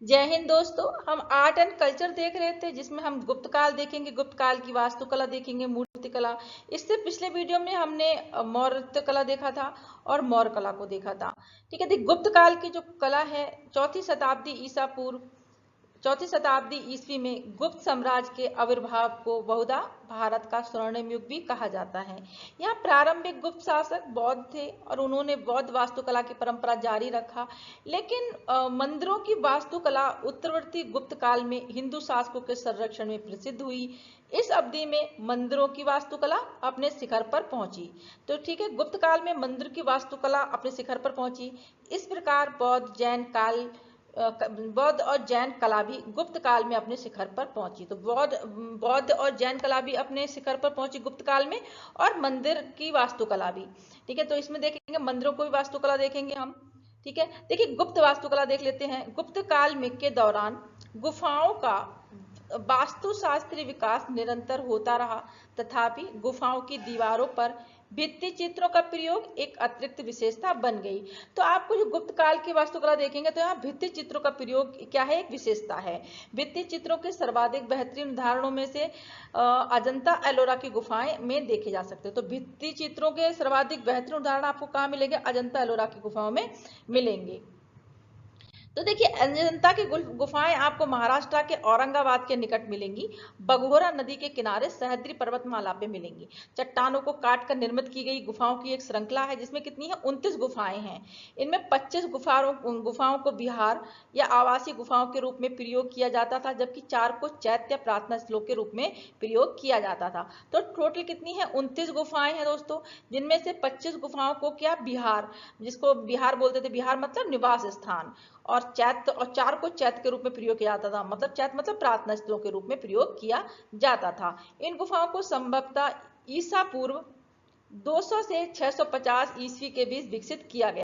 जय हिंद दोस्तों। हम आर्ट एंड कल्चर देख रहे थे जिसमें हम गुप्त काल देखेंगे, गुप्त काल की वास्तुकला देखेंगे, मूर्ति कला। इससे पिछले वीडियो में हमने मौर्य कला देखा था और मौर्य कला को देखा था। ठीक है, गुप्त काल की जो कला है चौथी शताब्दी ईस्वी में गुप्त साम्राज्य के आविर्भाव को बहुधा भारत का स्वर्णिम युग भी कहा जाता है। यहाँ प्रारंभिक गुप्त शासक बौद्ध थे और उन्होंने बौद्ध वास्तुकला की परंपरा जारी रखा। लेकिन मंदिरों की वास्तुकला उत्तरवर्ती गुप्त काल में हिंदू शासकों के संरक्षण में प्रसिद्ध हुई। इस अवधि में मंदिरों की वास्तुकला अपने शिखर पर पहुंची। तो ठीक है, गुप्त काल में मंदिर की वास्तुकला अपने शिखर पर पहुंची। इस प्रकार बौद्ध और जैन कला भी गुप्त काल में अपने शिखर पर पहुंची। तो बौद्ध और जैन कला भी अपने शिखर पर पहुंची गुप्त काल में, और मंदिर की वास्तुकला भी। ठीक है, तो इसमें देखेंगे मंदिरों को भी वास्तुकला देखेंगे हम। ठीक है, देखिए गुप्त वास्तुकला देख लेते हैं। गुप्त काल में के दौरान गुफाओं का वास्तुशास्त्रीय विकास निरंतर होता रहा, तथापि गुफाओं की दीवारों पर भित्ति चित्रों का प्रयोग एक अतिरिक्त विशेषता बन गई। तो आपको जो गुप्त काल की वास्तुकला देखेंगे तो यहाँ भित्ति चित्रों का प्रयोग क्या है, एक विशेषता है। भित्ति चित्रों के सर्वाधिक बेहतरीन उदाहरणों में से अजंता एलोरा की गुफाएं में देखे जा सकते हैं। तो भित्ति चित्रों के सर्वाधिक बेहतरीन उदाहरण आपको कहाँ मिलेंगे? अजंता एलोरा की गुफाओं में मिलेंगे। तो देखिए अजंता की गुफाएं आपको महाराष्ट्र के औरंगाबाद के निकट मिलेंगी। बघोरा नदी के किनारे सह्याद्री पर्वतमाला पे मिलेंगी। चट्टानों को काट कर निर्मित की गई गुफाओं की एक श्रृंखला है जिसमें कितनी है? 29 गुफाएं हैं। इनमें 25 गुफाओं को विहार या आवासीय गुफाओं के रूप में प्रयोग किया जाता था, जबकि 4 को चैत्य प्रार्थना स्थलों के रूप में प्रयोग किया जाता था। तो टोटल कितनी है? 29 गुफाएं हैं दोस्तों, जिनमें से 25 गुफाओं को क्या विहार, जिसको विहार बोलते थे, विहार मतलब निवास स्थान, और 4 को चैत्य के रूप में प्रयोग किया जाता था, मतलब चैत्य मतलब प्रार्थना स्थलों के रूप में प्रयोग किया जाता था। इन गुफाओं को संभवतः ईसा पूर्व 200 से 650 ईस्वी के बीच विकसित किया गया।